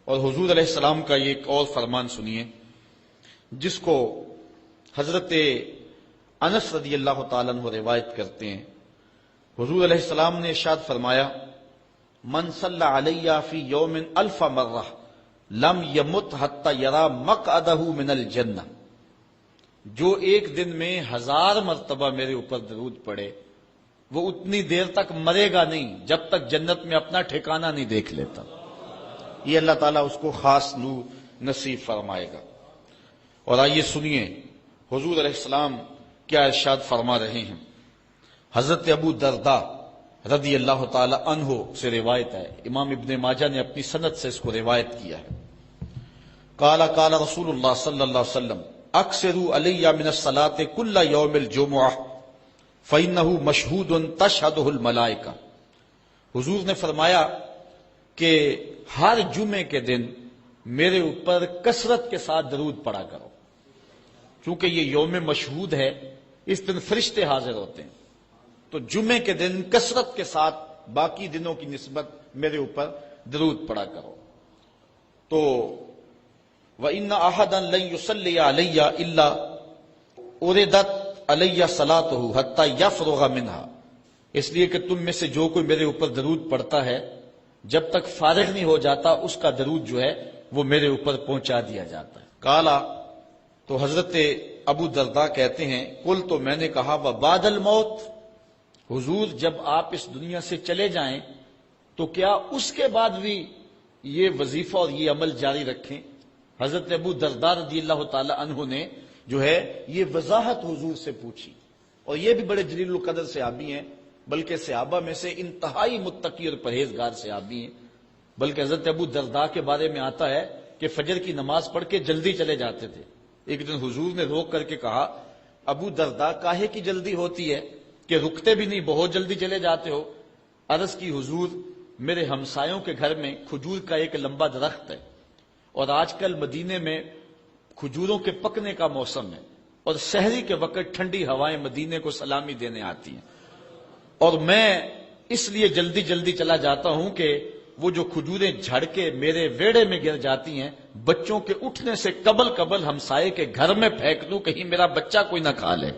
اور حضور علیہ السلام کا یہ ایک اور فرمان سنیے جس کو حضرت انس رضی اللہ تعالیٰ عنہ روایت کرتے ہیں۔ حضور علیہ السلام نے ارشاد فرمایا، من صلی علی فی یوم 1000 مرہ لم یمت حتی یری مقعدہ من الجنہ، جو ایک دن میں 1000 مرتبہ میرے اوپر درود پڑے وہ اتنی دیر تک مرے گا نہیں جب تک جنت میں اپنا ٹھکانہ نہیں دیکھ لیتا۔ یہ اللہ تعالیٰ اس کو خاص نور نصیب فرمائے گا۔ اور آئیے سنیے حضور علیہ السلام کیا ارشاد فرما رہے ہیں۔ حضرت ابو درداء رضی اللہ تعالی عنہ سے روایت ہے، امام ابن ماجہ نے اپنی سند سے اس کو روایت کیا ہے۔ قال قال رسول اللہ صلی اللہ علیہ وسلم اکثروا علی من الصلاۃ کل یوم الجمعہ فانہ مشہود تشہدہ الملائکہ۔ حضور نے فرمایا کہ ہر جمعے کے دن میرے اوپر کثرت کے ساتھ درود پڑا کرو، چونکہ یہ یوم مشہود ہے، اس دن فرشتے حاضر ہوتے ہیں، تو جمعے کے دن کثرت کے ساتھ باقی دنوں کی نسبت میرے اوپر درود پڑا کرو۔ تو وَإِنَّ أَحَدًا لَن يُصَلِّيَ عَلَيَّ إِلَّا أُرِدَتْ عَلَيَّ صَلَاتُهُ حَتَّى يَفْرُغَ مِنْهَا، اس لیے کہ تم میں سے جو کوئی میرے اوپر درود پڑتا ہے جب تک فارغ نہیں ہو جاتا اس کا درود جو ہے وہ میرے اوپر پہنچا دیا جاتا ہے۔ کالا تو حضرت ابو درداء کہتے ہیں قل تو میں نے کہا وبعد الموت، حضور جب آپ اس دنیا سے چلے جائیں تو کیا اس کے بعد بھی یہ وظیفہ اور یہ عمل جاری رکھیں؟ حضرت ابو درداء رضی اللہ تعالی عنہ نے جو ہے یہ وضاحت حضور سے پوچھی، اور یہ بھی بڑے جلیل القدر صحابی ہیں، بلکہ صحابہ میں سے انتہائی متقی اور پرہیزگار صحابی ہیں۔ بلکہ حضرت ابو درداء کے بارے میں آتا ہے کہ فجر کی نماز پڑھ کے جلدی چلے جاتے تھے۔ ایک دن حضور نے روک کر کے کہا، ابو درداء کاہے کی جلدی ہوتی ہے کہ رکتے بھی نہیں، بہت جلدی چلے جاتے ہو؟ عرض کی حضور میرے ہمسایوں کے گھر میں کھجور کا ایک لمبا درخت ہے، اور آج کل مدینے میں کھجوروں کے پکنے کا موسم ہے، اور سحری کے وقت ٹھنڈی ہوائیں مدینے کو سلامی دینے آتی ہیں، اور میں اس لیے جلدی جلدی چلا جاتا ہوں کہ وہ جو کھجوریں جھڑ کے میرے ویڑے میں گر جاتی ہیں بچوں کے اٹھنے سے قبل ہمسائے کے گھر میں پھینک دوں، کہیں میرا بچہ کوئی نہ کھا لے،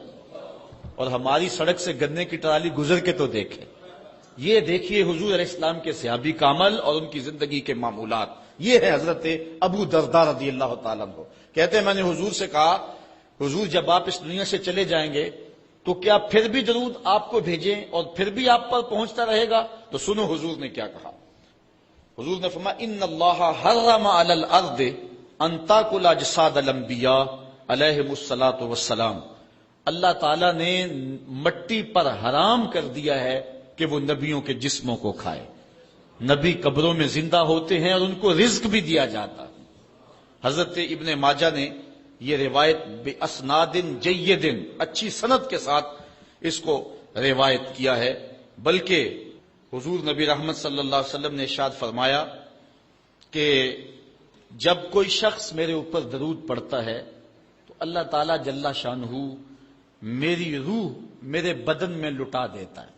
اور ہماری سڑک سے گنے کی ٹرالی گزر کے تو دیکھے۔ یہ دیکھیے حضور علیہ السلام کے صحابی کا عمل اور ان کی زندگی کے معمولات۔ یہ ہے حضرت ابو درداء رضی اللہ تعالیٰ عنہ، کہتے ہیں میں نے حضور سے کہا حضور جب آپ اس دنیا سے چلے جائیں گے تو کیا پھر بھی درود آپ کو بھیجیں اور پھر بھی آپ پر پہنچتا رہے گا؟ تو سنو حضور نے کیا کہا۔ حضور نے فرمایا ان اللہ حرم علی الارض ان تاکل اجساد الانبیاء علیہم الصلاۃ والسلام، اللہ تعالیٰ نے مٹی پر حرام کر دیا ہے کہ وہ نبیوں کے جسموں کو کھائے۔ نبی قبروں میں زندہ ہوتے ہیں اور ان کو رزق بھی دیا جاتا ہے۔ حضرت ابن ماجہ نے یہ روایت باسناد جید، اچھی سند کے ساتھ اس کو روایت کیا ہے، بلکہ حضور نبی رحمت صلی اللہ علیہ وسلم نے ارشاد فرمایا کہ جب کوئی شخص میرے اوپر درود پڑتا ہے تو اللہ تعالیٰ جل شانہ میری روح میرے بدن میں لٹا دیتا ہے،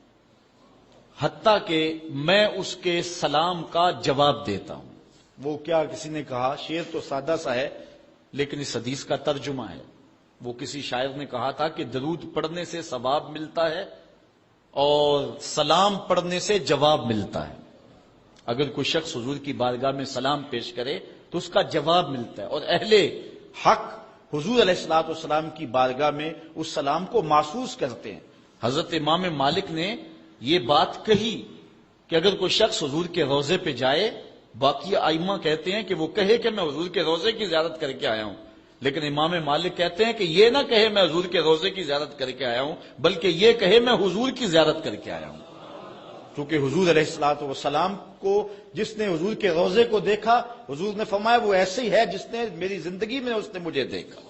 حتیٰ کہ میں اس کے سلام کا جواب دیتا ہوں۔ وہ کیا کسی نے کہا، شعر تو سادہ سا ہے لیکن اس حدیث کا ترجمہ ہے۔ وہ کسی شاعر نے کہا تھا کہ درود پڑھنے سے ثواب ملتا ہے اور سلام پڑھنے سے جواب ملتا ہے۔ اگر کوئی شخص حضور کی بارگاہ میں سلام پیش کرے تو اس کا جواب ملتا ہے، اور اہل حق حضور علیہ الصلوۃ والسلام کی بارگاہ میں اس سلام کو محسوس کرتے ہیں۔ حضرت امام مالک نے یہ بات کہی کہ اگر کوئی شخص حضور کے روضے پہ جائے، باقی ائمہ کہتے ہیں کہ وہ کہے کہ میں حضور کے روضے کی زیارت کر کے آیا ہوں، لیکن امام مالک کہتے ہیں کہ یہ نہ کہے میں حضور کے روضے کی زیارت کر کے آیا ہوں، بلکہ یہ کہے میں حضور کی زیارت کر کے آیا ہوں، کیونکہ حضور علیہ الصلوۃ والسلام کو جس نے حضور کے روضے کو دیکھا، حضور نے فرمایا وہ ایسے ہی ہے جس نے میری زندگی میں اس نے مجھے دیکھا۔